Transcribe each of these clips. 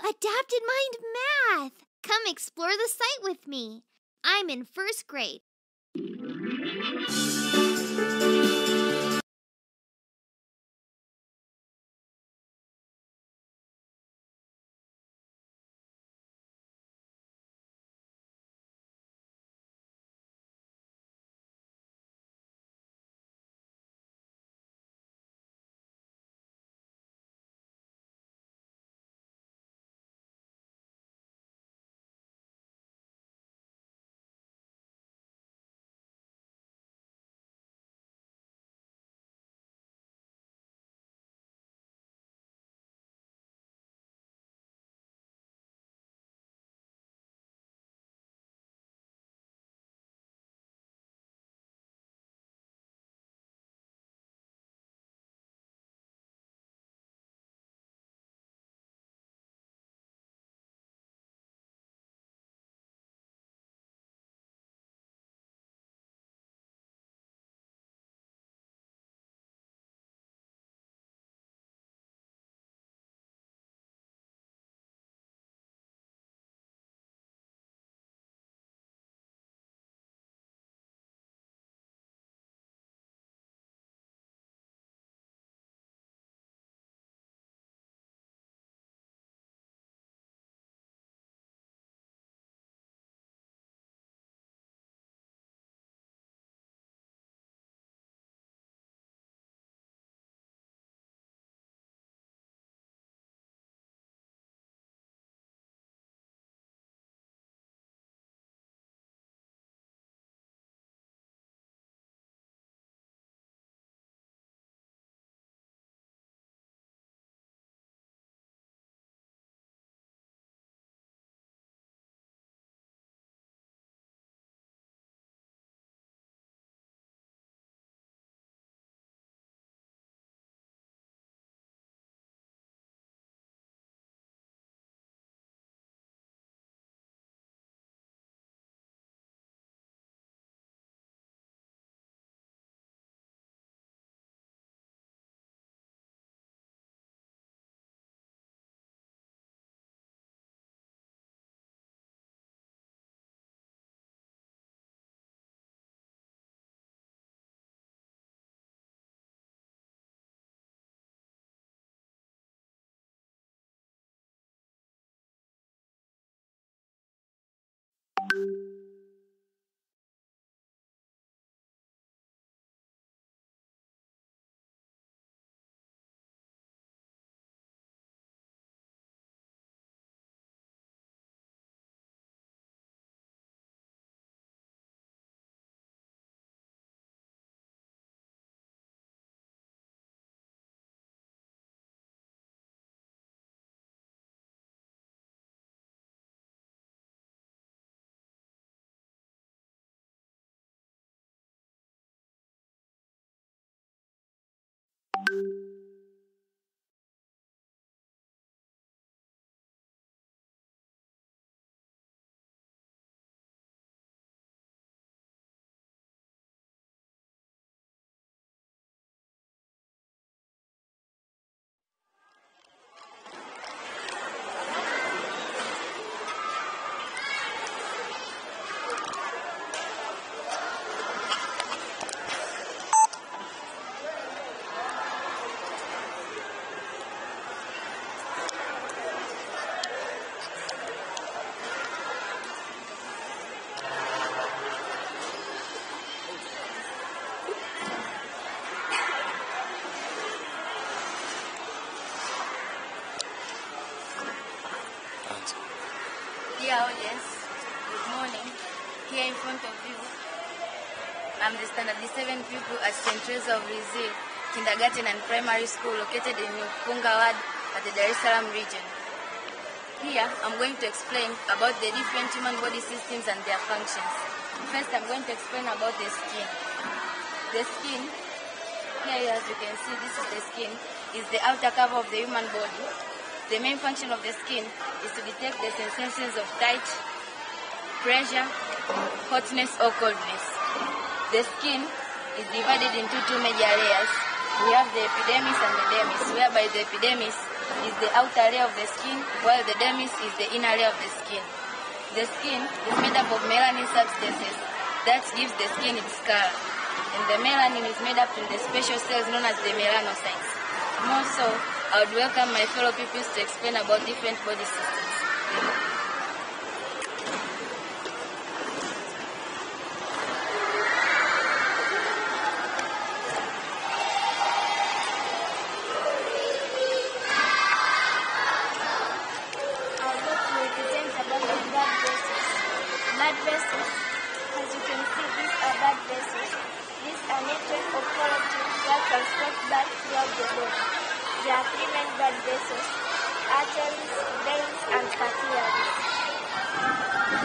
Adapted Mind Math! Come explore the site with me. I'm in 1st grade. Dear audience, good morning. Here in front of you, I'm the Standard 7 pupil at St. Therese of Lisieux Kindergarten and Primary School located in Ukonga ward at the Dar es Salaam region. Here, I'm going to explain about the different human body systems and their functions. First, I'm going to explain about the skin. The skin, here as you can see, this is the skin, is the outer cover of the human body. The main function of the skin is to detect the sensations of touch, pressure, hotness or coldness. The skin is divided into two major layers. We have the epidermis and the dermis, whereby the epidermis is the outer layer of the skin, while the dermis is the inner layer of the skin. The skin is made up of melanin substances that gives the skin its color. And the melanin is made up in the special cells known as the melanocytes. More so, I would welcome my fellow pupils to explain about different body systems. Blood vessels. As you can see, these are blood vessels. These are network of molecules that transport blood throughout the body. There are three main blood vessels: arteries, veins, and capillaries.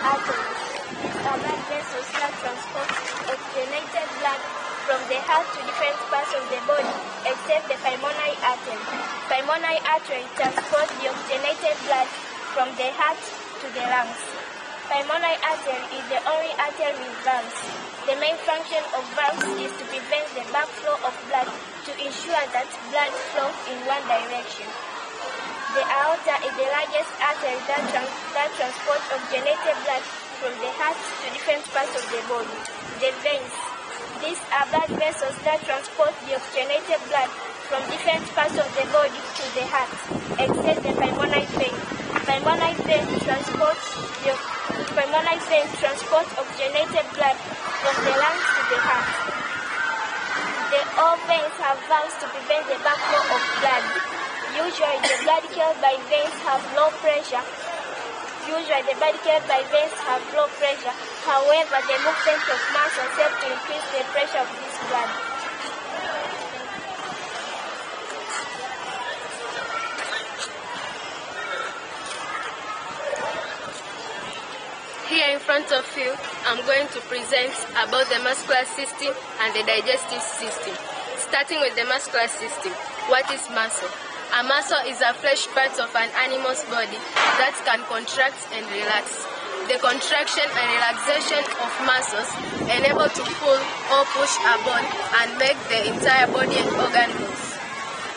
Arteries. These are blood vessels that transport oxygenated blood from the heart to different parts of the body, except the pulmonary artery. Pulmonary artery transports the oxygenated blood from the heart to the lungs. Pulmonary artery is the only artery with valves. The main function of valves is to prevent the backflow of blood to ensure that blood flows in one direction. The aorta is the largest artery that transports oxygenated blood from the heart to different parts of the body. The veins. These are blood vessels that transport the oxygenated blood from different parts of the body to the heart, except the pulmonary vein. Pulmonary vein transports oxygenated blood from the lungs to the heart. All veins have valves to prevent the backflow of blood. Usually, the blood carried by veins have low pressure. However, the movement of muscles help to increase the pressure of this blood. Here in front of you, I'm going to present about the muscular system and the digestive system. Starting with the muscular system. What is muscle? A muscle is a flesh part of an animal's body that can contract and relax. The contraction and relaxation of muscles enable to pull or push a bone and make the entire body and organ move.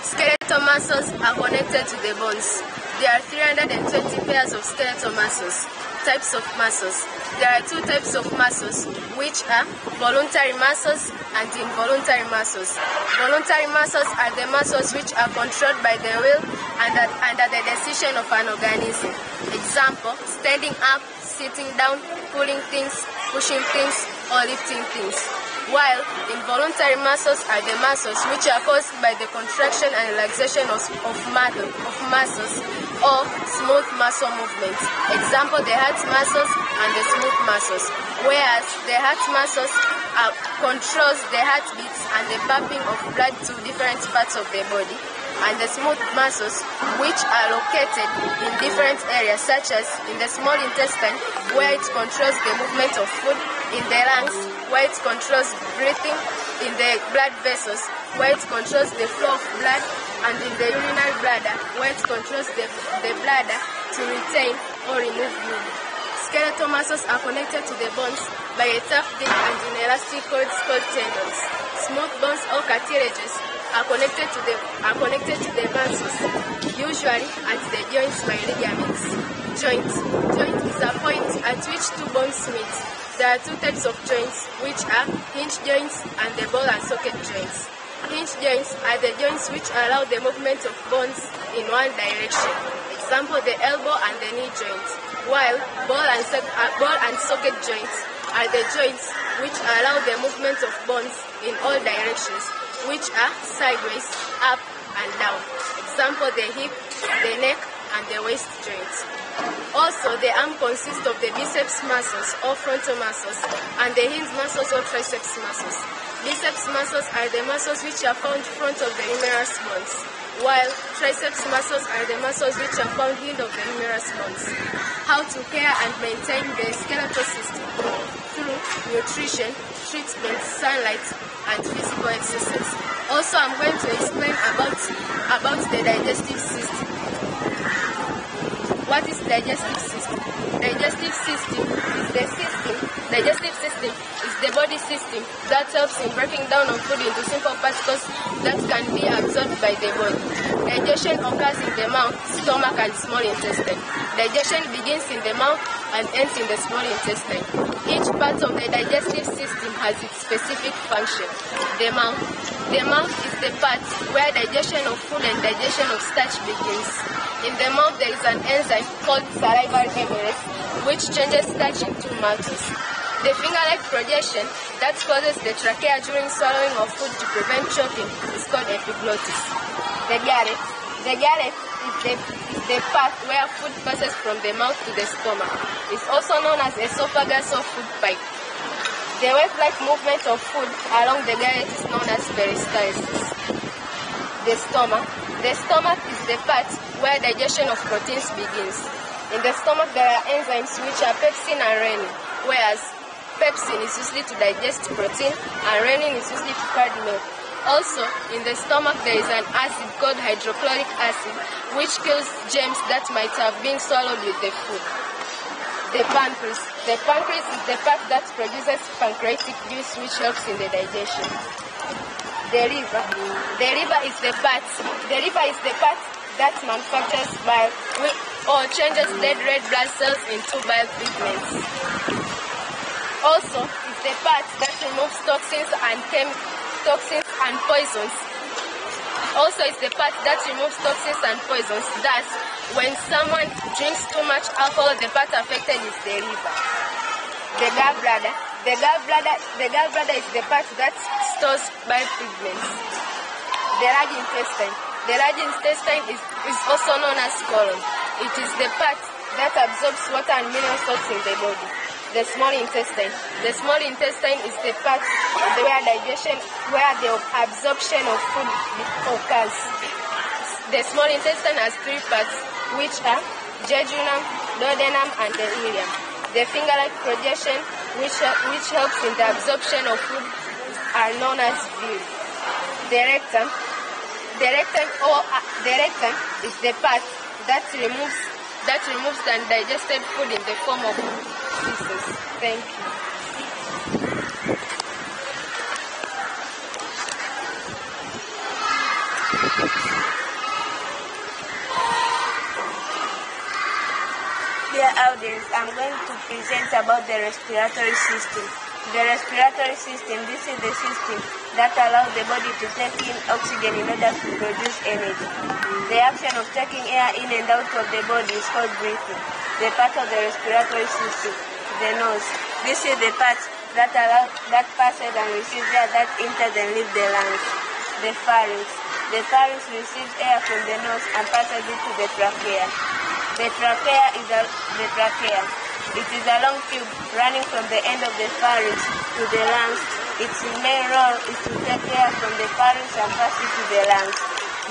Skeletal muscles are connected to the bones. There are 320 pairs of skeletal muscles. Types of muscles. There are two types of muscles, which are voluntary muscles and involuntary muscles. Voluntary muscles are the muscles which are controlled by the will and under the decision of an organism. Example, standing up, sitting down, pulling things, pushing things, or lifting things. While involuntary muscles are the muscles which are caused by the contraction and relaxation of muscles or smooth muscle movements. Example, the heart muscles and the smooth muscles. Whereas the heart muscles controls the heartbeats and the pumping of blood to different parts of the body. And the smooth muscles, which are located in different areas, such as in the small intestine, where it controls the movement of food, in the lungs, where it controls breathing, in the blood vessels, where it controls the flow of blood, and in the urinary bladder, where it controls the bladder to retain or remove urine. Skeletal muscles are connected to the bones by a tough, deep, and inelastic cords called tendons. Smooth bones or cartilages are connected to the muscles, usually at the joints by ligaments. Joint is a point at which two bones meet. There are two types of joints, which are hinge joints and the ball and socket joints. Hinge joints are the joints which allow the movement of bones in one direction. Example, the elbow and the knee joints. While ball and socket joints are the joints which allow the movement of bones in all directions, which are sideways, up, and down. Example, the hip, the neck, and the waist joints. Also, the arm consists of the biceps muscles or frontal muscles and the hinge muscles or triceps muscles. Biceps muscles are the muscles which are found front of the humerus bones, while triceps muscles are the muscles which are found hind of the humerus bones. How to care and maintain the skeletal system? Through nutrition, treatment, sunlight, and physical exercise. Also, I'm going to explain about the digestive system. What is digestive system? Digestive system is the body system that helps in breaking down of food into simple particles that can be absorbed by the body. Digestion occurs in the mouth, stomach, and small intestine. Digestion begins in the mouth and ends in the small intestine. Each part of the digestive system has its specific function. The mouth is the part where digestion of food and digestion of starch begins. In the mouth there is an enzyme called salivary amylase which changes starch into maltose. The finger-like projection that causes the trachea during swallowing of food to prevent choking is called epiglottis. The gullet is the path where food passes from the mouth to the stomach. It's also known as esophagus or food pipe. The wave-like movement of food along the gullet is known as peristalsis. The stomach is the part where digestion of proteins begins. In the stomach there are enzymes which are pepsin and renin, whereas pepsin is usually to digest protein and renin is usually to curdle milk. Also, in the stomach there is an acid called hydrochloric acid which kills germs that might have been swallowed with the food. The pancreas is the part that produces pancreatic juice which helps in the digestion. The liver is the part that manufactures bile or changes dead red blood cells into bile pigments. Also, it's the part that removes toxins and poisons. Thus, when someone drinks too much alcohol, the part affected is the liver. The gallbladder is the part that stores bile pigments. The large intestine is also known as colon. It is the part that absorbs water and mineral salts in the body. The small intestine is the part where the absorption of food occurs. The small intestine has three parts, which are jejunum, duodenum, and the ileum. The finger-like projection, which helps in the absorption of food, are known as villi. The rectum is the part that removes the undigested food in the form of feces. Thank you. Dear audience, I'm going to present about the respiratory system. The respiratory system, this is the system that allows the body to take in oxygen in order to produce energy. The action of taking air in and out of the body is called breathing. The part of the respiratory system, the nose. This is the part that passes and receives air that enters and leaves the lungs. The pharynx. The pharynx receives air from the nose and passes it to the trachea. The trachea is the trachea. It is a long tube running from the end of the pharynx to the lungs. Its main role is to take air from the pharynx and pass it to the lungs.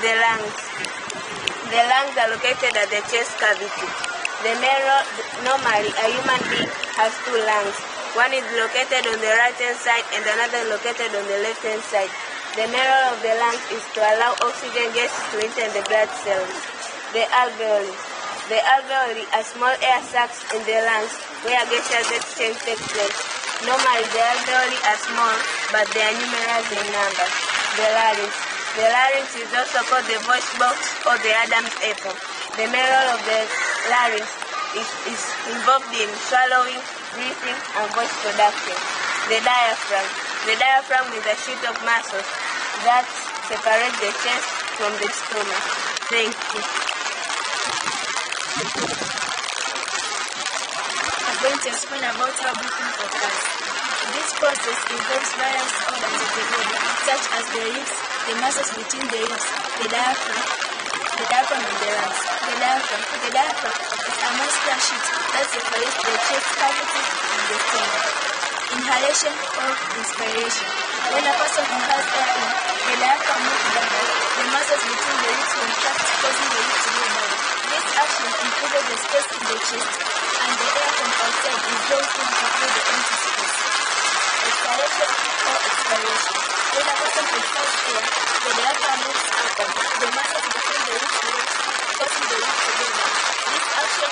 The lungs are located at the chest cavity. The main role, normally a human being has two lungs. One is located on the right-hand side and another located on the left-hand side. The main role of the lungs is to allow oxygen gases to enter the blood cells. The alveoli. The alveoli are small air sacs in the lungs where gaseous exchange takes place. Normally the alveoli are small, but they are numerous in number. The larynx. The larynx is also called the voice box or the Adam's apple. The main role of the larynx is involved in swallowing, breathing, and voice production. The diaphragm. The diaphragm is a sheet of muscles that separates the chest from the stomach. Thank you. I'm going to explain about how breathing occurs. This process involves various organs of the body, such as the ribs, the muscles between the ribs, the diaphragm and the lungs. The diaphragm is a muscular sheet that separates the chest cavity and the stomach. Inhalation or inspiration. When a person inhales air in, the diaphragm moves downward, the muscles between the ribs contract, causing the ribs to go down. This action increases the space in the chest, and the air from outside is blown through to fill the empty space. Exhalation or expiration. When a person exhales air, the diaphragm moves upward, the muscles between the ribs relax, causing the ribs to go down. This action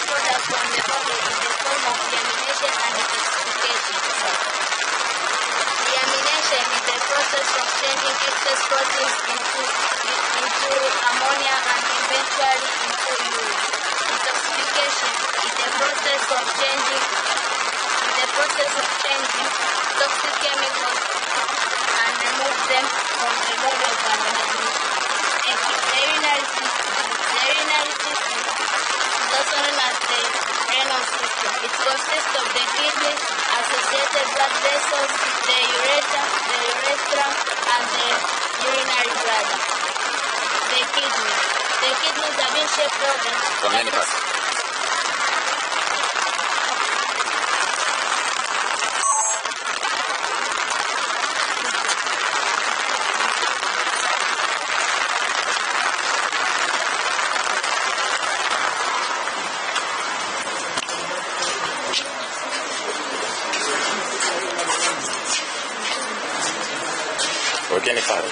product from the body in the form of deamination and detoxification. Deamination is the process of changing excess proteins into ammonia and eventually into urine. Detoxification is the process of changing toxic chemicals and remove them from the body of an organism. The urinary system is also known as the renal system. It consists of the kidney, associated blood vessels, the ureter, the urethra, and the urinary bladder. The kidneys are bean-shaped organs. From many parts. Organic father.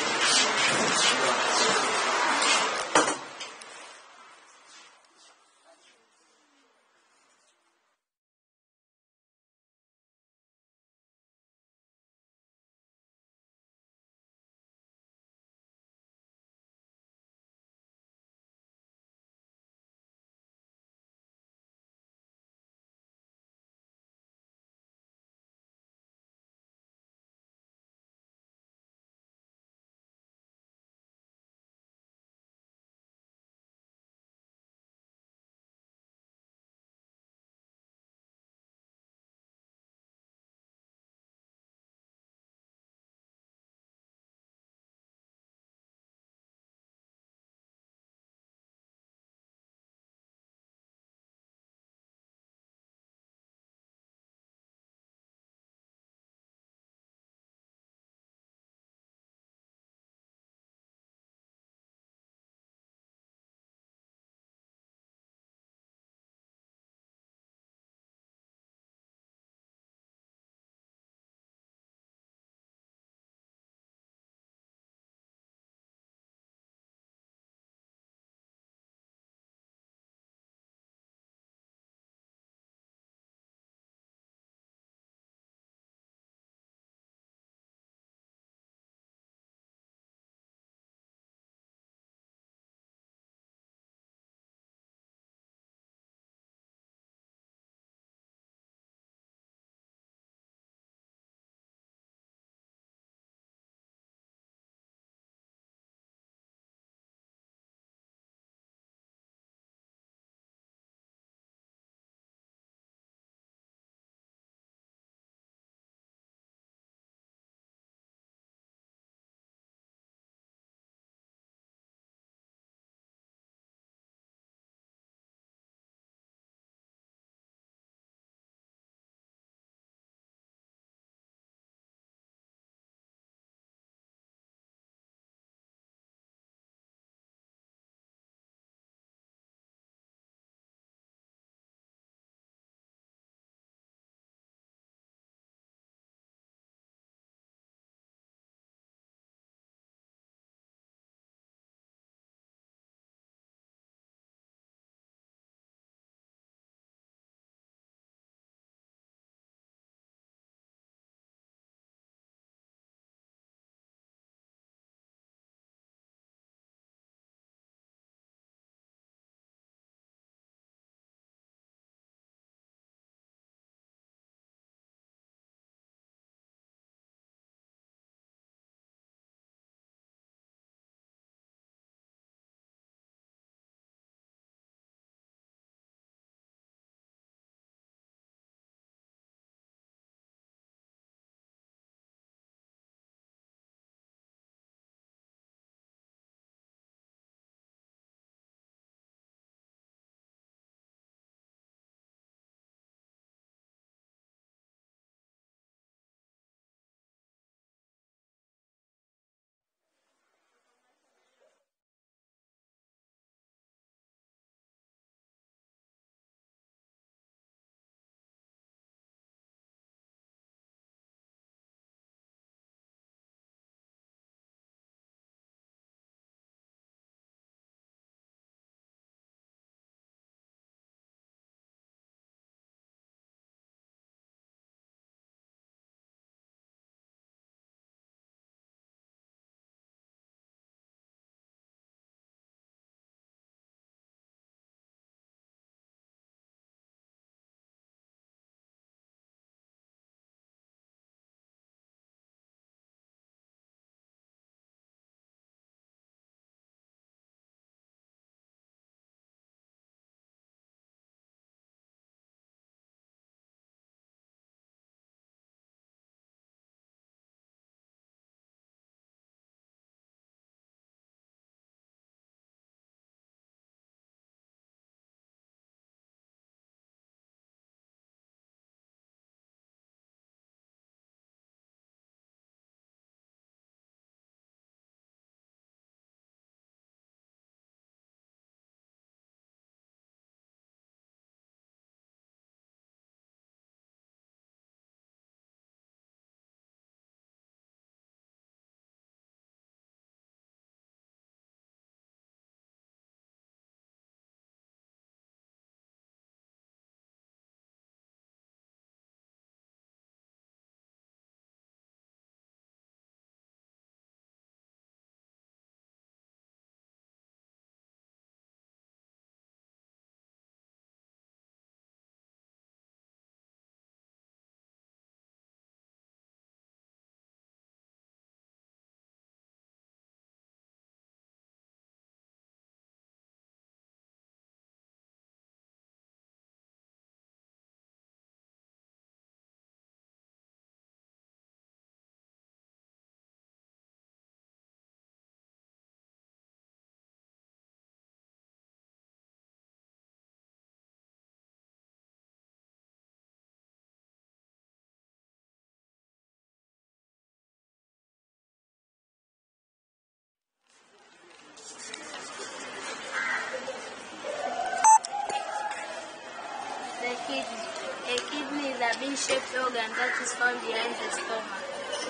shaped organ that is found behind the stomach.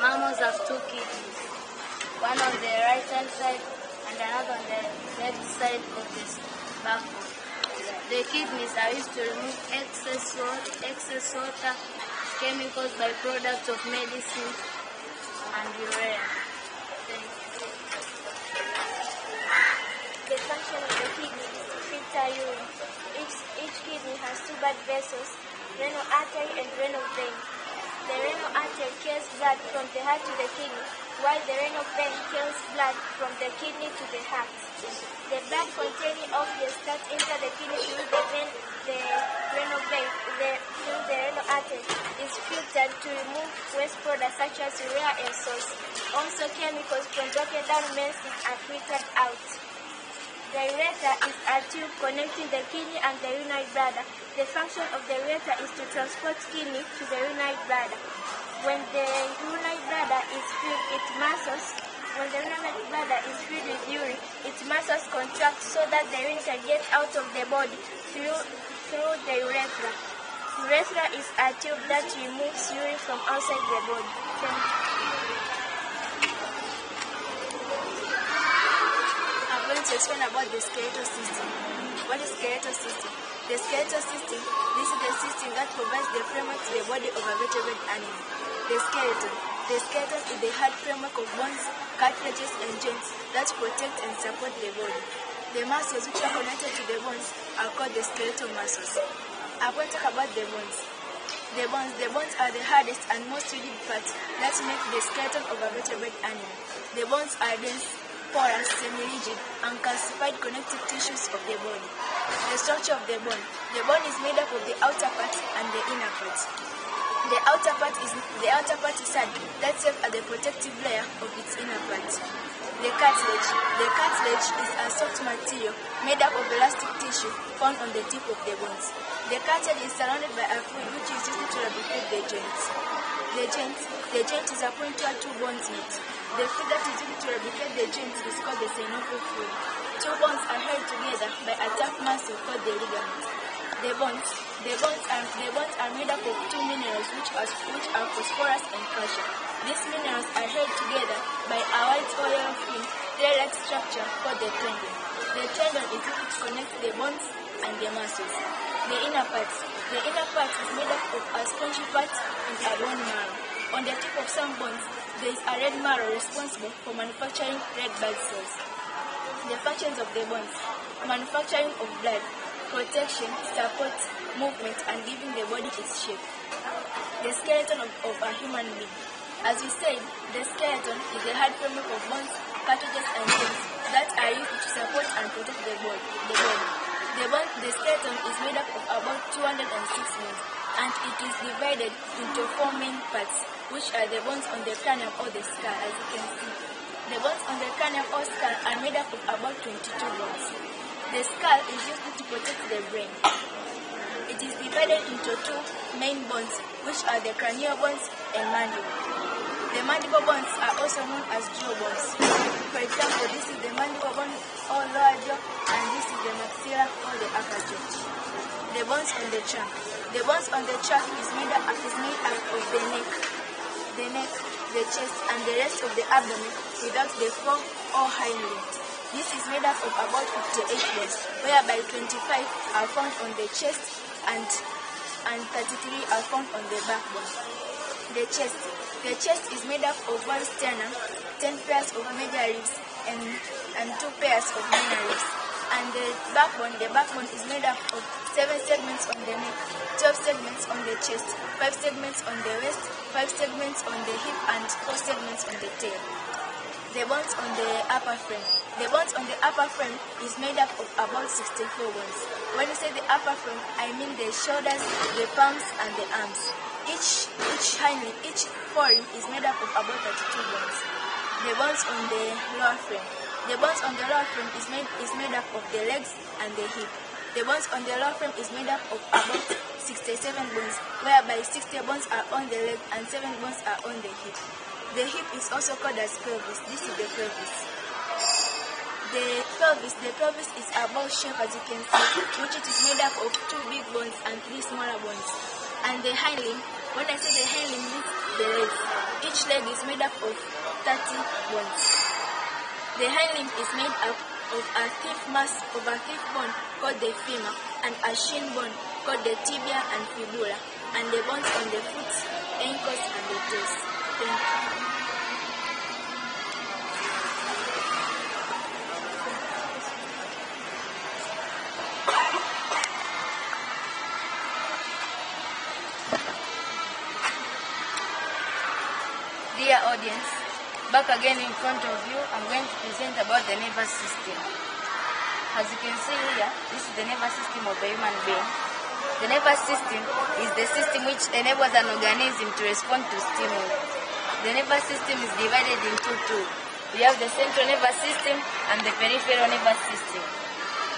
Mammals have two kidneys, one on the right-hand side and another on the left side of the backbone. The kidneys are used to remove excess water, chemicals, byproducts of medicine, and urea. The function of the kidney is to filter urine. Each kidney has two blood vessels, renal artery and renal vein. The renal artery carries blood from the heart to the kidney, while the renal vein carries blood from the kidney to the heart. The blood containing oxygen that enters the kidney through the renal vein through the renal artery is filtered to remove waste products such as urea and salts. Also, chemicals from broken down medicines are filtered out. The ureter is a tube connecting the kidney and the urinary bladder. The function of the ureter is to transport kidney to the urinary bladder. When the urinary bladder is filled with muscles, with urine, its muscles contract so that the urine can get out of the body through the urethra. Urethra is a tube that removes urine from outside the body. I'm going to explain about the skeletal system. What is skeletal system? The skeletal system, this is the system that provides the framework to the body of a vertebrate animal. The skeleton is the hard framework of bones, cartilages, and joints that protect and support the body. The muscles which are connected to the bones are called the skeletal muscles. I'm going to talk about the bones. The bones are the hardest and most rigid parts that make the skeleton of a vertebrate animal. The bones are dense, porous, semi-rigid, and calcified connective tissues of the body. The structure of the bone. The bone is made up of the outer part and the inner part. The outer part is hard, that serves as the protective layer of its inner part. The cartilage. The cartilage is a soft material made up of elastic tissue found on the tip of the bones. The cartilage is surrounded by a fluid which is used to lubricate the joints. The joint is a point where two bones meet. The fluid that is used to lubricate the joints is called the synovial fluid. Two bones are held together by a tough muscle called the ligament. The bones are made up of two minerals which are phosphorus and calcium. These minerals are held together by a white or yellow film thread-like structure called the tendon. The tendon is used to connect the bones and the muscles. The inner part is made up of a spongy part and a bone marrow. On the tip of some bones, there is a red marrow responsible for manufacturing red blood cells. The functions of the bones: manufacturing of blood, protection, support, movement, and giving the body its shape. The skeleton of a human being. As we said, the skeleton is the hard framework of bones, cartilages, and joints that are used to support and protect the body. The skeleton is made up of about 206 bones, and it is divided into 4 main parts, which are the bones on the cranium or the skull, as you can see. The bones on the cranium or skull are made up of about 22 bones. The skull is used to protect the brain. It is divided into 2 main bones, which are the cranial bones and mandible. The mandible bones are also known as jaw bones. For example, this is the mandible bone or lower jaw, and this is the maxilla or the upper jaw. The bones on the trunk. The bones on the trunk is made up of the neck, the chest, and the rest of the abdomen without the fore or hind limb. This is made up of about 58 bones, whereby 25 are found on the chest and 33 are found on the backbone. The chest is made up of 1 sternum, 10 pairs of major ribs, and 2 pairs of minor ribs. And the backbone is made up of 7 segments on the neck, 12 segments on the chest, 5 segments on the waist, 5 segments on the hip, and 4 segments on the tail. The bones on the upper frame. The bones on the upper frame is made up of about 64 bones. When you say the upper frame, I mean the shoulders, the palms, and the arms. Each forelimb is made up of about 32 bones. The bones on the lower frame. The bones on the lower frame is made up of the legs and the hip. The bones on the lower frame is made up of about 67 bones, whereby 60 bones are on the leg and 7 bones are on the hip. The hip is also called as pelvis. This is the pelvis. The pelvis is a ball shape, as you can see, which it is made up of 2 big bones and 3 smaller bones. And the hind limb When I say the hind limb means the legs, each leg is made up of 30 bones. The hind limb is made up of a thick mass of a thick bone called the femur and a shin bone called the tibia and fibula, and the bones on the foot, ankles, and the toes. Thank you. Dear audience, back again in front of you, I'm going to present about the nervous system. As you can see here, this is the nervous system of the human being. The nervous system is the system which enables an organism to respond to stimuli. The nervous system is divided into two. We have the central nervous system and the peripheral nervous system.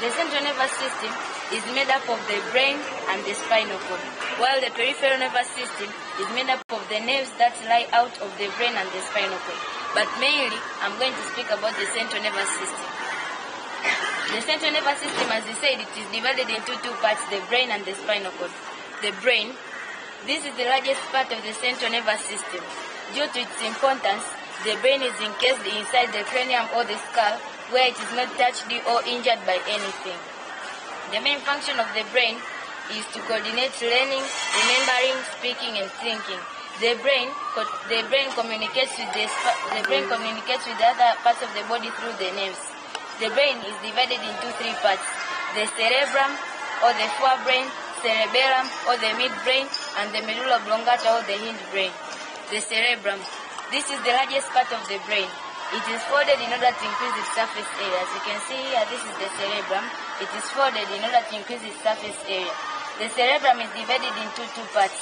The central nervous system is made up of the brain and the spinal cord, while the peripheral nervous system is made up of the nerves that lie out of the brain and the spinal cord. But mainly, I'm going to speak about the central nervous system. The central nervous system, as I said, it is divided into two parts, the brain and the spinal cord. The brain, this is the largest part of the central nervous system. Due to its importance, the brain is encased inside the cranium or the skull, where it is not touched or injured by anything. The main function of the brain is to coordinate learning, remembering, speaking, and thinking. The brain communicates with the other parts of the body through the nerves. The brain is divided into three parts: the cerebrum or the forebrain, cerebellum or the midbrain, and the medulla oblongata or the hindbrain. The cerebrum. This is the largest part of the brain. It is folded in order to increase its surface area. As you can see here, this is the cerebrum. It is folded in order to increase its surface area. The cerebrum is divided into two parts.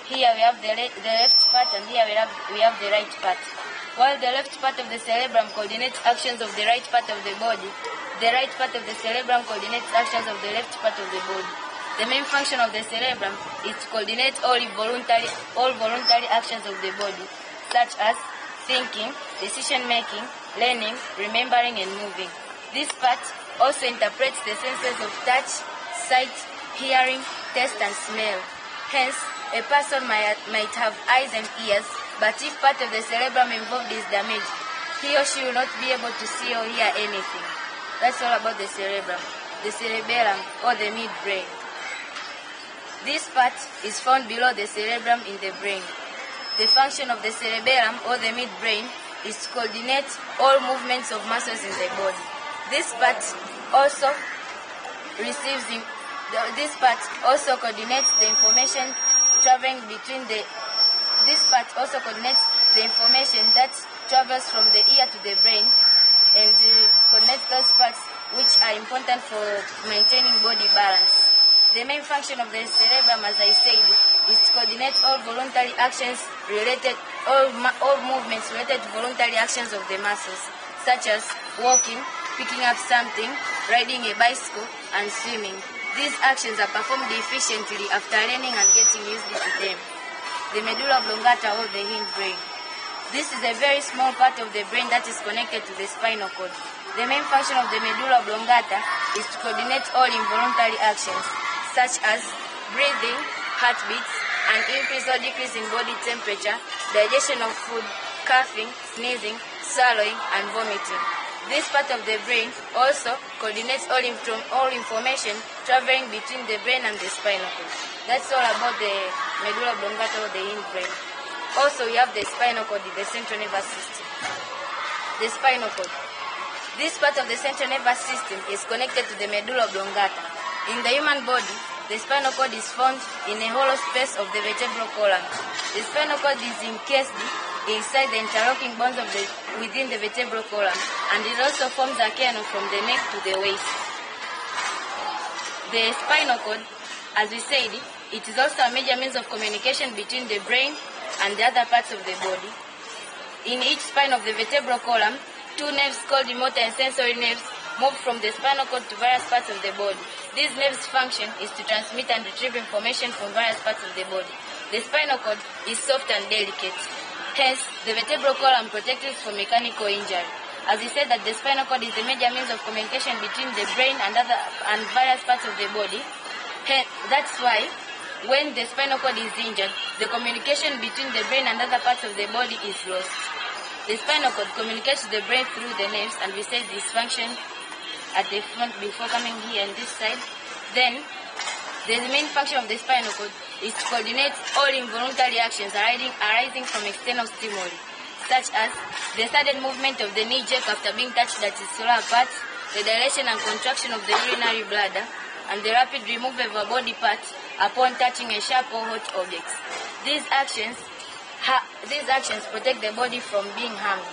Here we have the left part, and here we have the right part. While the left part of the cerebrum coordinates actions of the right part of the body, the right part of the cerebrum coordinates actions of the left part of the body. The main function of the cerebrum is to coordinate all voluntary actions of the body, such as thinking, decision-making, learning, remembering, and moving. This part also interprets the senses of touch, sight, hearing, taste, and smell. Hence, a person might have eyes and ears, but if part of the cerebrum involved is damaged, he or she will not be able to see or hear anything. That's all about the cerebrum, the cerebellum, or the midbrain. This part is found below the cerebrum in the brain. The function of the cerebellum or the midbrain is to coordinate all movements of muscles in the body. This part also coordinates the information traveling between the. This part also coordinates the information that travels from the ear to the brain, and connects those parts which are important for maintaining body balance. The main function of the cerebrum, as I said, is to coordinate all movements related to voluntary actions of the muscles, such as walking, picking up something, riding a bicycle, and swimming. These actions are performed efficiently after learning and getting used to them. The medulla oblongata or the hindbrain. This is a very small part of the brain that is connected to the spinal cord. The main function of the medulla oblongata is to coordinate all involuntary actions, such as breathing, heartbeats, and increase or decrease in body temperature, digestion of food, coughing, sneezing, swallowing, and vomiting. This part of the brain also coordinates all information traveling between the brain and the spinal cord. That's all about the medulla oblongata or the hindbrain. Also, we have the spinal cord in the central nervous system. The spinal cord. This part of the central nervous system is connected to the medulla oblongata. In the human body, the spinal cord is found in a hollow space of the vertebral column. The spinal cord is encased inside the interlocking bones within the vertebral column, and it also forms a canal from the neck to the waist. The spinal cord, as we said, it is also a major means of communication between the brain and the other parts of the body. In each spine of the vertebral column, two nerves called motor and sensory nerves move from the spinal cord to various parts of the body. These nerves' function is to transmit and retrieve information from various parts of the body. The spinal cord is soft and delicate. Hence, the vertebral column protects it from mechanical injury. As we said that the spinal cord is the major means of communication between the brain and various parts of the body. That's why When the spinal cord is injured, the communication between the brain and other parts of the body is lost. The spinal cord communicates to the brain through the nerves, and we say this function at the front before coming here on this side. Then, the main function of the spinal cord is to coordinate all involuntary actions arising from external stimuli, such as the sudden movement of the knee jerk after being touched at its solar part, the dilation and contraction of the urinary bladder, and the rapid removal of a body part upon touching a sharp or hot object. These actions protect the body from being harmed.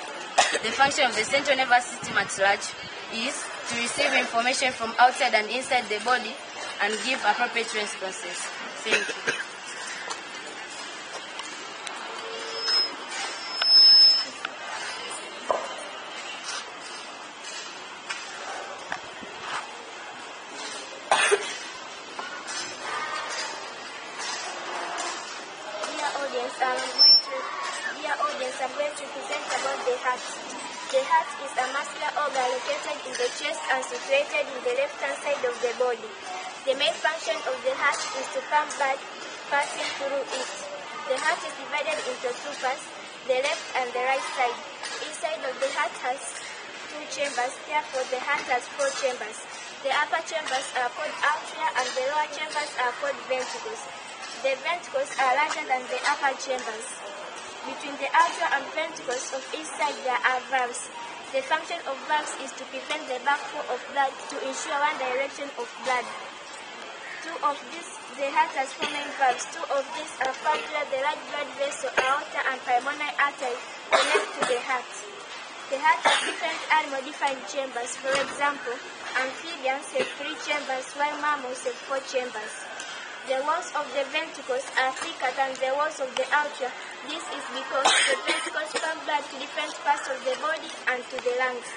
The function of the central nervous system at large is to receive information from outside and inside the body and give appropriate responses. Thank you. I'm going to present about the heart. The heart is a muscular organ located in the chest and situated in the left-hand side of the body. The main function of the heart is to pump blood passing through it. The heart is divided into two parts, the left and the right side. Each side of the heart has two chambers, therefore the heart has four chambers. The upper chambers are called atria and the lower chambers are called ventricles. The ventricles are larger than the upper chambers. Between the atria and ventricles of each side there are valves. The function of valves is to prevent the backflow of blood to ensure one direction of blood. The heart has four main valves. Two of these are found where the right blood vessel, aorta, and pulmonary artery connect to the heart. The heart has different animal-defined chambers. For example, amphibians have 3 chambers, while mammals have 4 chambers. The walls of the ventricles are thicker than the walls of the atria. This is because the ventricles pump blood to different parts of the body and to the lungs.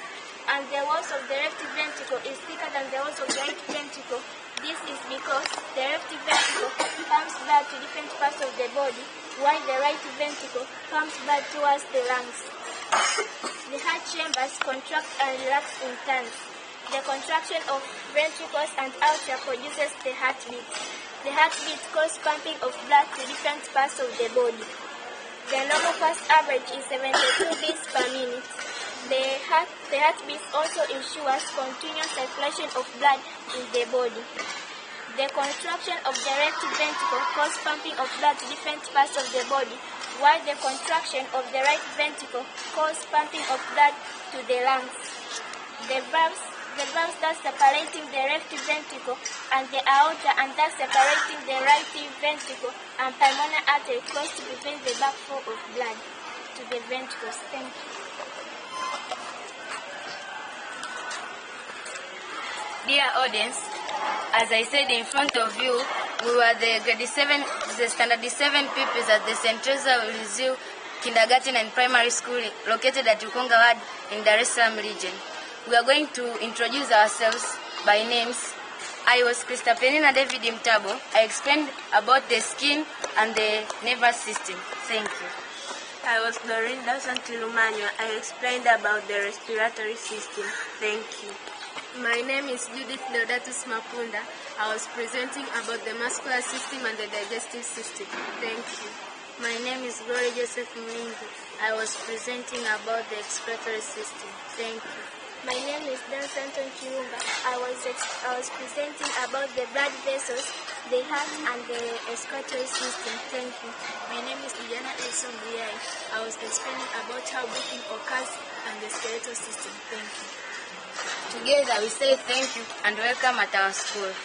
And the walls of the left ventricle is thicker than the walls of the right ventricle. This is because the left ventricle pumps blood to different parts of the body, while the right ventricle pumps blood towards the lungs. The heart chambers contract and relax in turns. The contraction of ventricles and atria produces the heartbeat. The heartbeat causes pumping of blood to different parts of the body. The normal pulse average is 72 beats per minute. The heartbeat also ensures continuous circulation of blood in the body. The contraction of the left ventricle causes pumping of blood to different parts of the body, while the contraction of the right ventricle causes pumping of blood to the lungs. The valves thus separating the left ventricle and the aorta, and thus separating the right ventricle and pulmonary artery, cause to prevent the backflow of blood to the ventricles. Thank you. Dear audience, as I said in front of you, we were the standard 7 pupils at the St. Teresa of Lisieux kindergarten and primary school located at Ukonga in Dar es Salaam region. We are going to introduce ourselves by names. I was Krista Penina David Mtabo. I explained about the skin and the nervous system. Thank you. I was Doreen Dawson Tilumanywa. I explained about the respiratory system. Thank you. My name is Judith Deodatus Mapunda. I was presenting about the muscular system and the digestive system. Thank you. My name is Glory Joseph Mungu. I was presenting about the expiratory system. Thank you. My name is Dan Santon Chiumba. I was presenting about the blood vessels, the heart, and the excretory system. Thank you. My name is Diana Elson Briai. I was explaining about how breathing occurs and the skeletal system. Thank you. Together we say thank you and welcome at our school.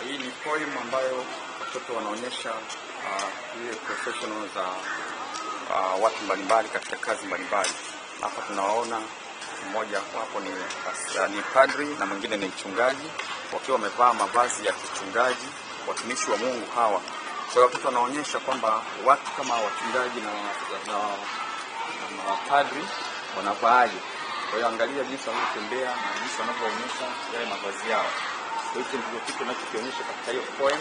Hii ni poem ambayo watoto wanaonyesha ile professional za watu mbalimbali katika kazi mbalimbali. Hapa tunawaona mmoja wapo ni padri na mwingine ni mchungaji, wakiwa wamevaa mavazi ya kichungaji, watumishi wa Mungu hawa. Kwa hiyo watoto wanaonyesha kwamba watu kama wachungaji na mapadri wanavaaje. Kwa hiyo angalia jinsi wanavyotembea na jinsi wanavyoonyesha yale mavazi yao. Kwa hiyo ndio kitu tunachokionyesha katika hiyo poem.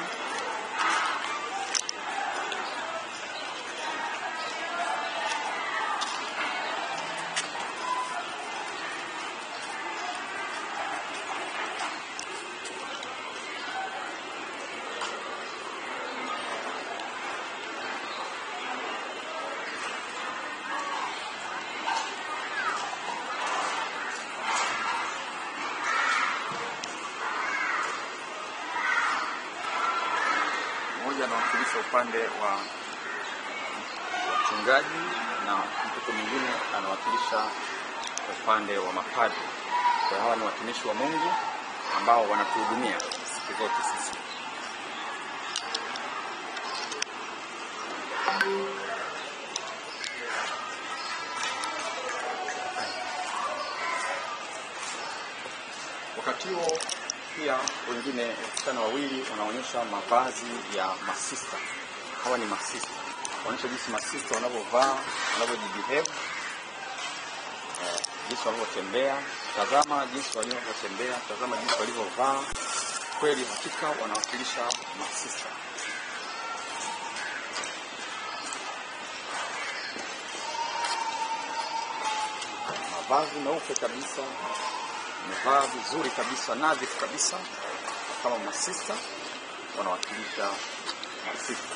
Anawakilisha upande wa wachungaji na mtoto mwingine anawakilisha upande wa mapadri. Kwa hawa ni watumishi wa Mungu ambao wanatuhudumia siku zote sisi. Wakati huo pia wengine wasichana wawili wanaonyesha mavazi ya masista. Hawa ni masista. Wanaonyesha jinsi masista wanavyovaa, wanavyojibehave, jinsi wanavyotembea. Tazama jinsi wanavyotembea, tazama jinsi walivyovaa. Kweli hakika wanawakilisha masista. Mavazi meupe kabisa, mevaa vizuri kabisa, nadhifu kabisa kama masista, wanawakilisha masista.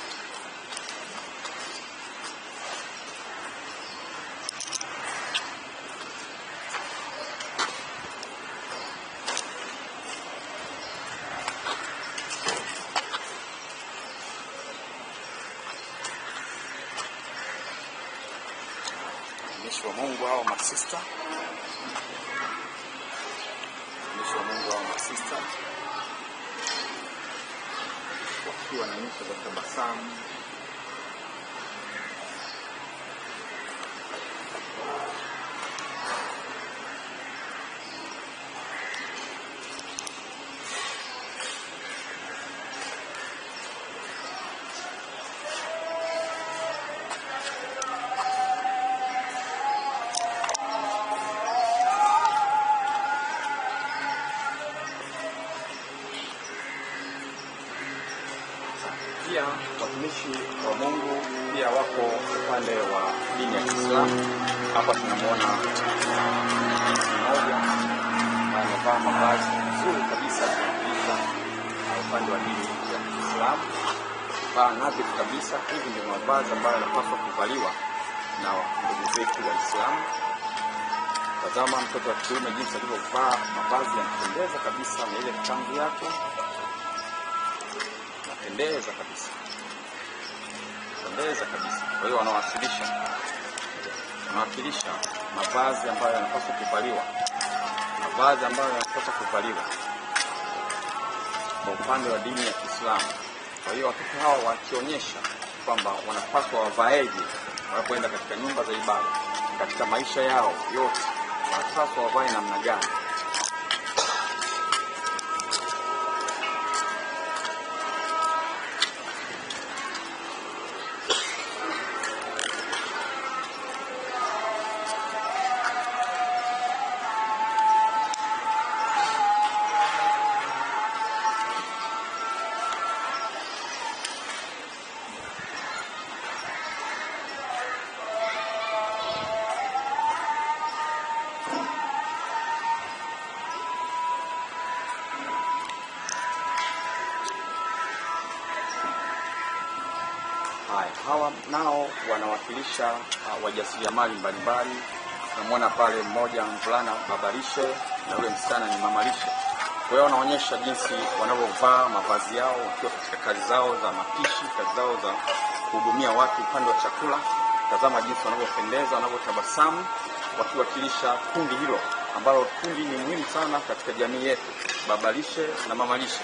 Watumishi wa Mungu hao masista. Mungu wa masista wakiwa na nyuso za tabasamu. Pia watumishi wa Mungu pia wako upande wa dini ya Kiislamu. Hapa tunamuona mmoja amevaa mavazi nzuri kabisa kabisa upande wa dini ya Kiislamu. Vaa nadhifu kabisa. Hivi ndio mavazi ambayo yanapaswa kuvaliwa na ndugu zetu wa Uislamu. Tazama mtoto wa kiume jinsi alivyovaa mavazi yanapendeza kabisa, na ile kanzu yake pendeza kabisa. Pendeza kabisa. Kwa hiyo wanawakilisha mavazi ambayo yanapaswa kuvaliwa. Mavazi ambayo yanapaswa kuvaliwa kwa upande wa dini ya Kiislamu. Kwa hiyo watoto hawa wakionyesha kwamba wanapaswa wavaeje wanapoenda katika nyumba za ibada, katika maisha yao yote wanapaswa wavae namna gani. Hawa nao wanawakilisha wajasiriamali mbalimbali. Tunamwona pale mmoja mvulana babalishe na yule msichana ni mamalishe. Kwa hiyo wanaonyesha jinsi wanavyovaa mavazi yao wakiwa katika kazi zao za mapishi, kazi zao za kuhudumia watu upande wa chakula. Tazama jinsi wanavyopendeza, wanavyotabasamu wakiwakilisha kundi hilo ambalo kundi ni muhimu sana katika jamii yetu, babalishe na mamalishe.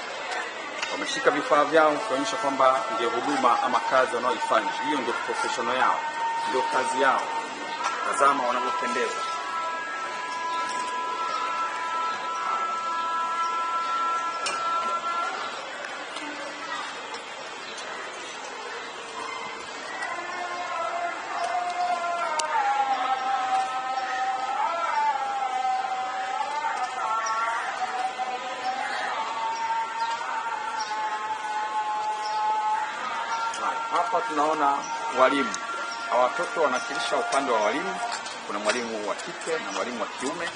Wameshika vifaa vyao kuonyesha kwamba ndio huduma ama kazi wanaoifanya. Hiyo ndio professional yao, ndio kazi yao. Tazama wanavyopendeza. Hapa tunaona walimu. Hawa watoto wanawakilisha upande wa walimu. Kuna mwalimu wa kike na mwalimu wa kiume.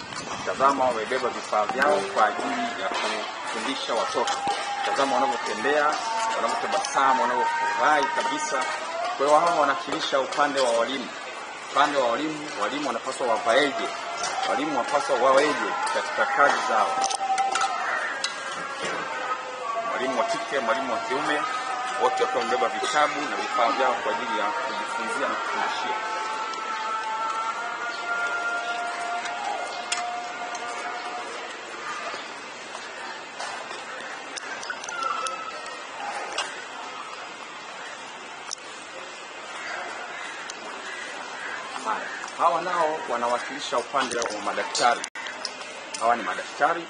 Tazama wamebeba vifaa vyao kwa ajili ya kufundisha watoto. Tazama wanavyotembea, wanavyotabasamu, wanavyofurahi kabisa. Kwa hiyo hawa wanawakilisha upande wa walimu. Upande wa walimu, walimu wanapaswa wavaeje? Walimu wanapaswa waweje katika kazi zao? Mwalimu wa kike, mwalimu wa kiume, wote wakiwa wamebeba vitabu na vifaa vyao kwa ajili ya kujifunzia na kufundishia. Hawa nao wanawakilisha upande wa madaktari. Hawa ni madaktari,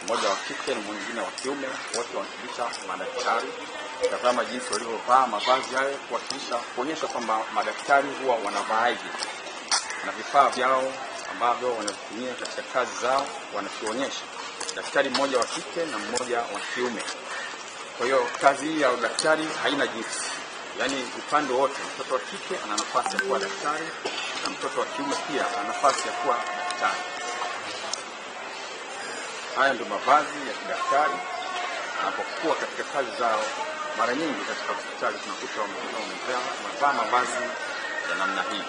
mmoja wa kike na mwingine wa kiume, wote wanawakilisha madaktari. Tazama jinsi walivyovaa mavazi hayo kuonyesha kwamba madaktari huwa wanavaaje. Na vifaa vyao ambavyo wanavitumia katika kazi zao wanavionyesha. Daktari mmoja wa kike na mmoja wa kiume. Kwa hiyo kazi hii ya daktari haina jinsi. Yaani upande wote, mtoto wa kike ana nafasi ya kuwa daktari na mtoto wa kiume pia ana nafasi ya kuwa daktari. Haya ndio mavazi ya kidaktari wanapokuwa katika kazi zao. Mara nyingi katika hospitali tunakuta wamevaa mavazi ya namna hii.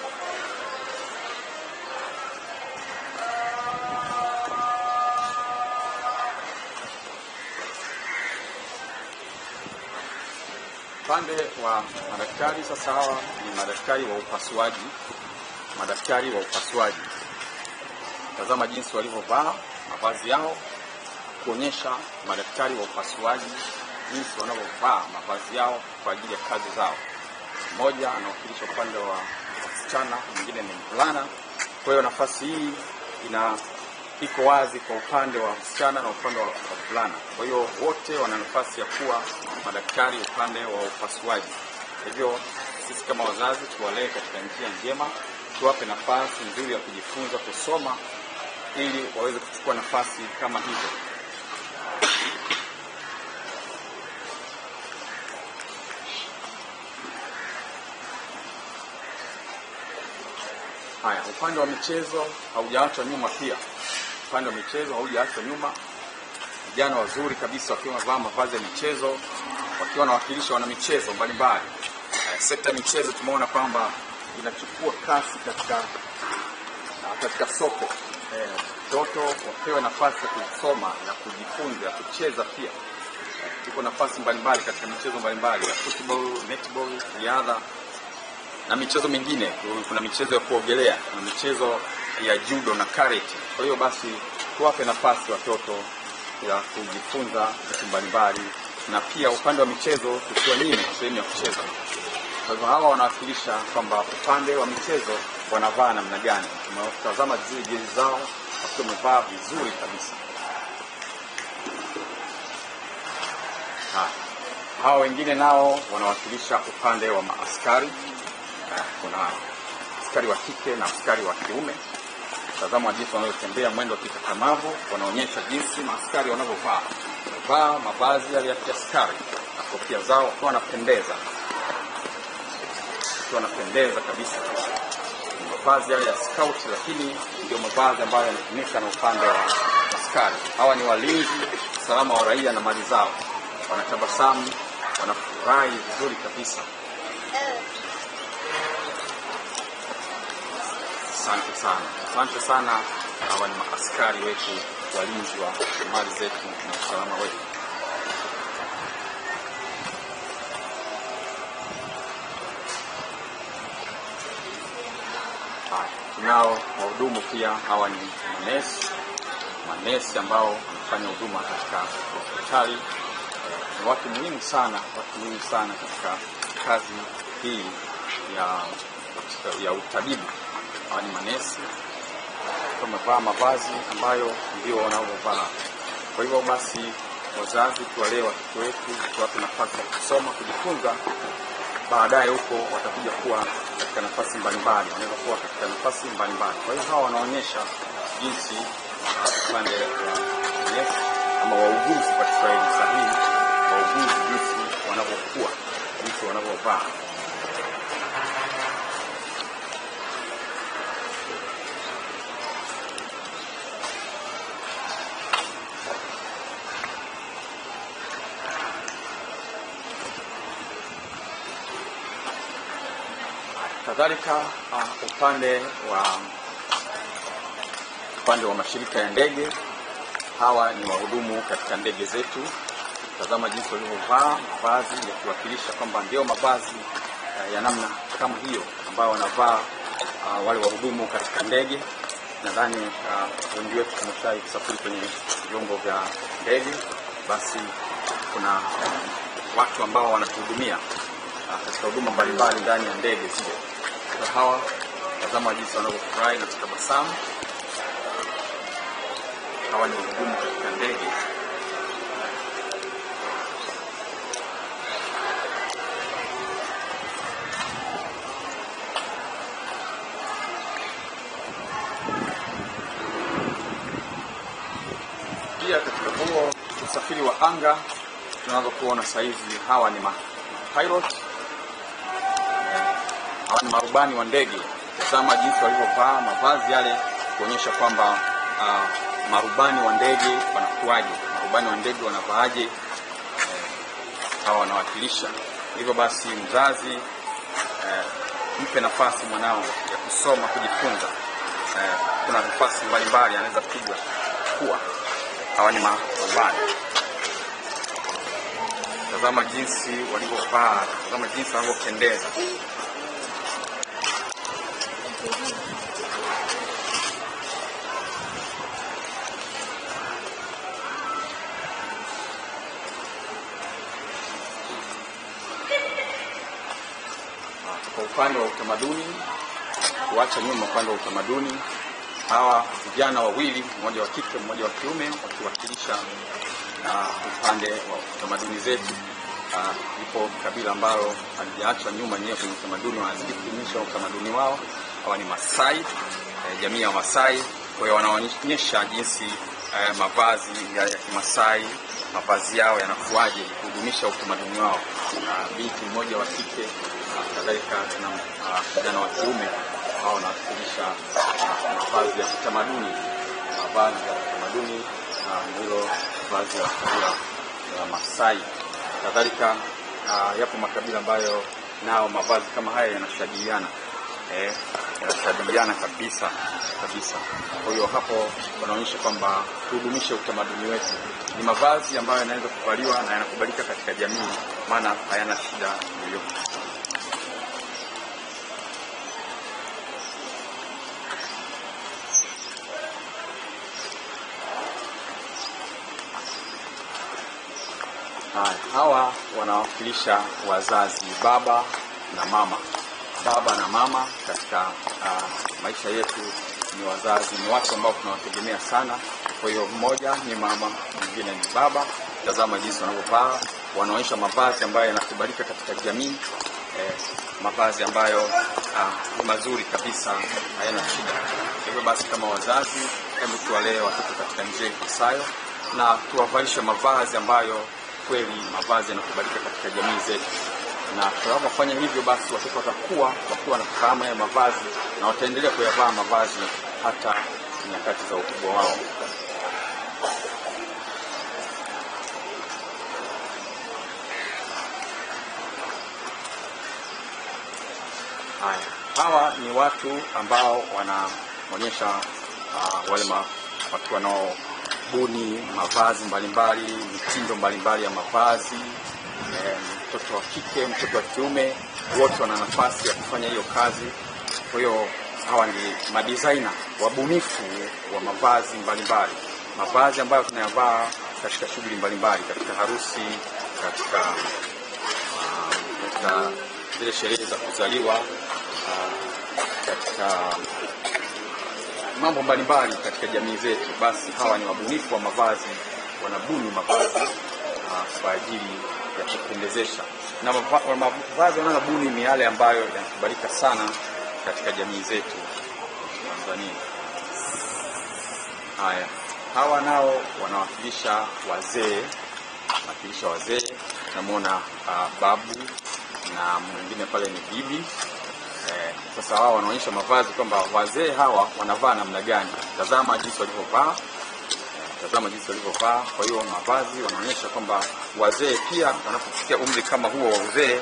Upande wa madaktari sasa, hawa ni madaktari wa upasuaji. Madaktari wa upasuaji. Tazama jinsi walivyovaa mavazi yao kuonyesha madaktari wa upasuaji jinsi wanavyovaa mavazi yao kwa ajili ya kazi zao. Mmoja anawakilisha upande wa wasichana, mwingine ni mvulana. Kwa hiyo nafasi hii iko wazi kwa upande wa wasichana na upande wa wavulana. Kwa hiyo wote wana nafasi ya kuwa madaktari upande wa upasuaji. Hivyo sisi kama wazazi tuwalee katika njia njema, tuwape nafasi nzuri ya kujifunza kusoma ili waweze kuchukua nafasi kama hizo. Haya, upande wa michezo haujaachwa nyuma pia. Upande wa michezo haujaachwa nyuma. Vijana wazuri kabisa wakiwa wamevaa mavazi ya michezo, wakiwa wanawakilisha wana michezo mbalimbali. Sekta ya michezo tumeona kwamba inachukua kasi katika soko. Watoto wapewe nafasi ya kusoma na kujifunza, kucheza pia. Iko nafasi mbalimbali katika michezo mbalimbali ya football, netball, riadha na michezo mingine. Kuna michezo ya kuogelea, kuna michezo ya judo na karate. Kwa hiyo basi tuwape nafasi watoto ya kujifunza vitu mbalimbali, na pia upande wa michezo tusiwanyime sehemu ya kucheza. Kwa hivyo hawa wanawakilisha kwamba upande wa michezo wanavaa namna gani. Tunatazama jezi zao wakiwa wamevaa vizuri kabisa. Hawa wengine nao wanawakilisha upande wa maaskari. Kuna askari wa kike na askari wa kiume. Tazama jinsi wanavyotembea mwendo wa kikakamavu, wanaonyesha jinsi maaskari wanavyovaa. Wamevaa mavazi ya askari na kofia zao wakiwa wanapendeza kabisa. Mavazi ya scout, lakini ndio mavazi ambayo yanatumika na upande wa askari. Hawa ni walinzi usalama wa raia na mali zao. Wanatabasamu, wanafurahi vizuri kabisa. Asante sana. Hawa ni maaskari wetu, walinzi wa mali zetu na usalama wetu. Tunao wahudumu pia. Hawa ni manesi ambao wanafanya huduma katika hospitali. watu muhimu sana katika kazi hii ya utabibu. Hawa ni manesi, wamevaa mavazi ambayo ndio wanaovaa. Kwa hivyo basi, wazazi tuwalee watoto wetu, tuwape nafasi ya kusoma, kujifunza. Baadaye huko watakuja kuwa katika nafasi mbalimbali, wanaweza kuwa katika nafasi mbalimbali. Kwa hiyo hawa wanaonyesha jinsi upande wa Yesu ama wauguzi kwa Kiswahili sahihi, wauguzi jinsi wanavyokuwa, jinsi wanavyovaa. Kadhalika upande wa mashirika ya ndege, hawa ni wahudumu katika ndege zetu. Tazama jinsi walivyovaa mavazi ya kuwakilisha kwamba ndio mavazi ya namna kama hiyo ambayo wanavaa wale wahudumu katika ndege. Nadhani wengi wetu tumeshawahi kusafiri kwenye vyombo vya ndege, basi kuna watu ambao wanatuhudumia katika huduma mbalimbali ndani ya ndege zile. Kwa hawa, tazama jinsi wanavyofurahi na kutabasamu. Hawa ni wahudumu katika ndege. Pia katika huo usafiri wa anga tunaweza kuona saizi hawa ni pilot. Hawa ni marubani wa ndege. Tazama jinsi walivyovaa mavazi yale kuonyesha kwamba marubani wa ndege wanakuaje, marubani wa ndege wanavaaje. Hawa wanawakilisha. Hivyo basi, mzazi mpe nafasi mwanao ya kusoma, kujifunza. Kuna nafasi mbalimbali anaweza kuja kuwa. Hawa ni marubani. Tazama jinsi walivyovaa, tazama jinsi wanavyopendeza. Kwa upande wa utamaduni, kuacha nyuma upande wa utamaduni, hawa vijana wawili, mmoja wa kike mmoja wa kiume, wakiwakilisha upande wa utamaduni zetu. Ipo kabila ambalo halijaachwa nyuma nyewe kwenye utamaduni, wanazidi kudumisha utamaduni wao. Hawa ni Masai, jamii ya Masai. Kwa hiyo wanaonyesha jinsi mavazi ya Kimasai, mavazi yao yanakuaje kudumisha utamaduni wao. Binti mmoja wa kike, kadhalika na kijana wa kiume, hao wanawakilisha mavazi ya kitamaduni, mavazi ya kitamaduni hilo vazi la kabila la Masai. Kadhalika yapo makabila ambayo nao mavazi kama haya yanashadiana, yanashadiana kabisa. Kwa hiyo hapo wanaonyesha kwamba tudumishe utamaduni wetu. Ni mavazi ambayo yanaweza kuvaliwa na yanakubalika katika jamii, maana hayana shida yoyote. Hawa wanawakilisha wazazi, baba na mama. Baba na mama katika maisha yetu ni wazazi, ni watu ambao tunawategemea sana. Kwa hiyo mmoja ni mama, mwingine ni baba. Tazama jinsi wanavyovaa, wanaonyesha mavazi ambayo yanakubalika katika jamii, mavazi ambayo ni mazuri kabisa, hayana shida. Hivyo basi, kama wazazi, hebu tuwalee watoto katika njia ifasayo na tuwavalishe mavazi ambayo kweli mavazi yanakubalika katika jamii zetu. Na tunapofanya hivyo, basi watoto watakuwa wakiwa na fahamu ya mavazi na wataendelea kuyavaa mavazi hata nyakati za ukubwa wao. Hawa ni watu ambao wanaonyesha watu wanaobuni mavazi mbalimbali, mitindo mbalimbali ya mavazi. Mtoto wa kike, mtoto wa kiume, wote wana nafasi ya kufanya hiyo kazi. Kwa hiyo hawa ni madesigner, wabunifu wa mavazi mbalimbali, mavazi ambayo tunayavaa katika shughuli mbalimbali, katika harusi, katika zile sherehe za kuzaliwa, katika mambo mbalimbali katika jamii zetu. Basi hawa ni wabunifu wa mavazi, wanabuni mavazi kwa ajili ya kupendezesha, na mavazi wanayobuni ni yale ambayo yanakubalika sana katika jamii zetu Tanzania. Haya, hawa nao wanawakilisha wazee. Tunamwona babu na mwingine pale ni bibi. Sasa hawa wanaonyesha mavazi kwamba wazee hawa wanavaa namna gani. Tazama jinsi walivyovaa. Kwa hiyo mavazi wanaonyesha kwamba wazee pia wanapofikia umri kama huo wa uzee,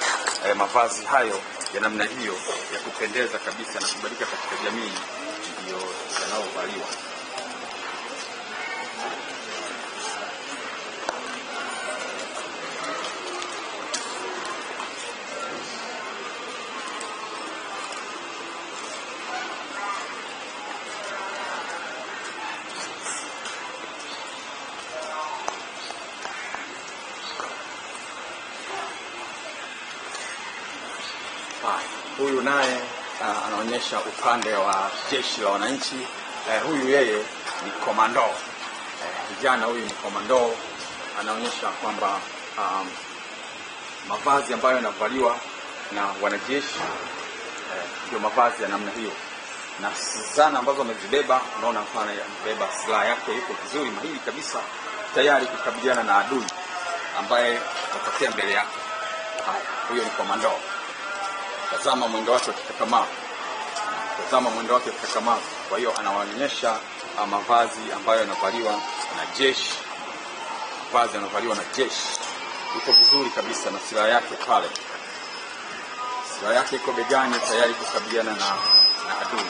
mavazi hayo ya namna hiyo ya kupendeza kabisa na kubalika katika jamii ndio yanayovaliwa. Huyu naye anaonyesha upande wa jeshi la wananchi. Huyu yeye ni komando. Kijana huyu ni komando, anaonyesha kwamba mavazi ambayo yanavaliwa na wanajeshi ndio mavazi ya namna hiyo. Na zana ambazo amezibeba, unaona hapa amebeba silaha yake, yuko vizuri mahiri kabisa, tayari kukabiliana na adui ambaye atatokea mbele yake. Huyo ni komando. Tazama mwendo wake ukikakamavu. Kwa hiyo anawaonyesha mavazi ambayo yanavaliwa na jeshi. Yuko vizuri kabisa na silaha yake pale. Silaha yake iko begani tayari kukabiliana na adui.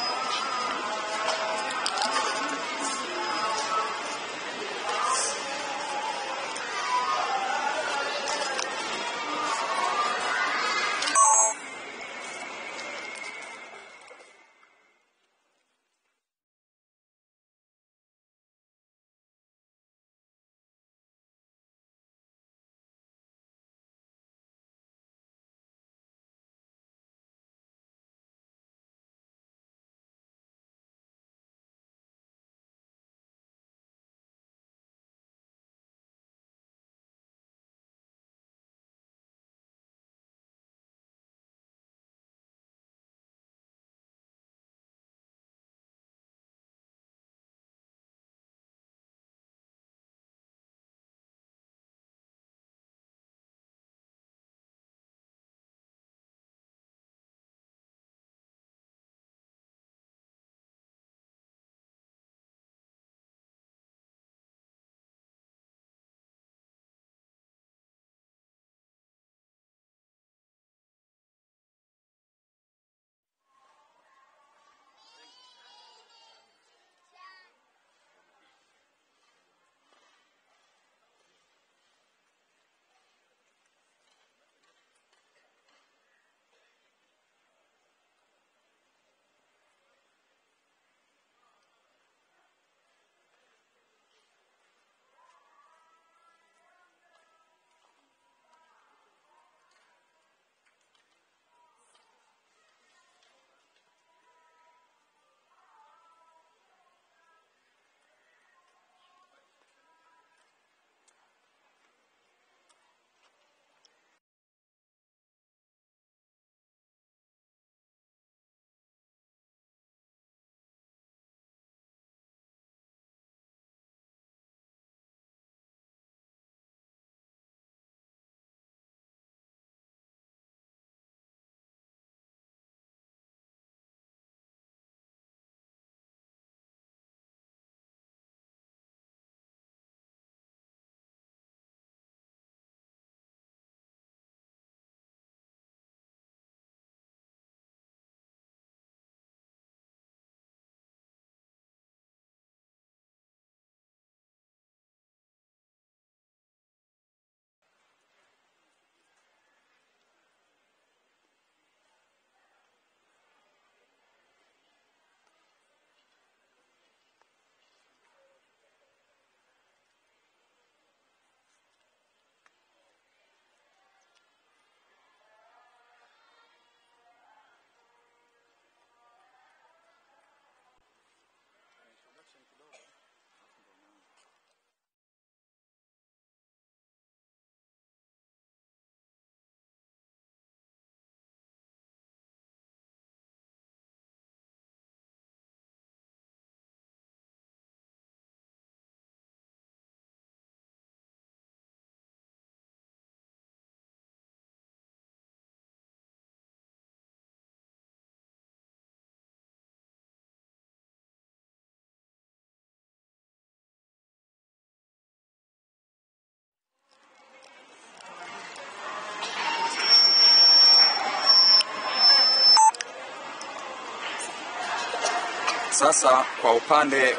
Sasa kwa upande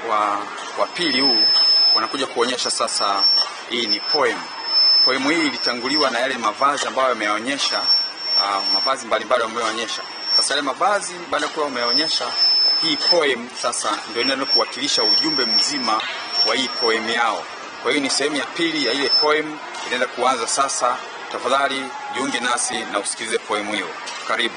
wa pili huu wanakuja kuonyesha sasa hii ni poem. Poem hii ilitanguliwa na yale mavazi ambayo yameonyesha mavazi mbalimbali wameonyesha. Sasa yale mavazi baada ya kuwa wameonyesha, hii poem sasa ndio inaenda kuwakilisha ujumbe mzima wa hii poem yao. Kwa hiyo ni sehemu ya pili ya ile poem inaenda kuanza sasa. Tafadhali jiunge nasi na usikilize poem hiyo. Karibu.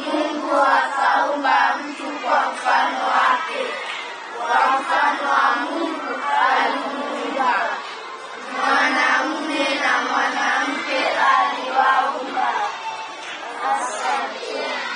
Mungu akaumba mtu kwa mfano wake, kwa mfano wa Mungu alimuumba, mwanamume na mwanamke aliwaumba. Asante.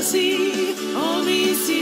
see, only see.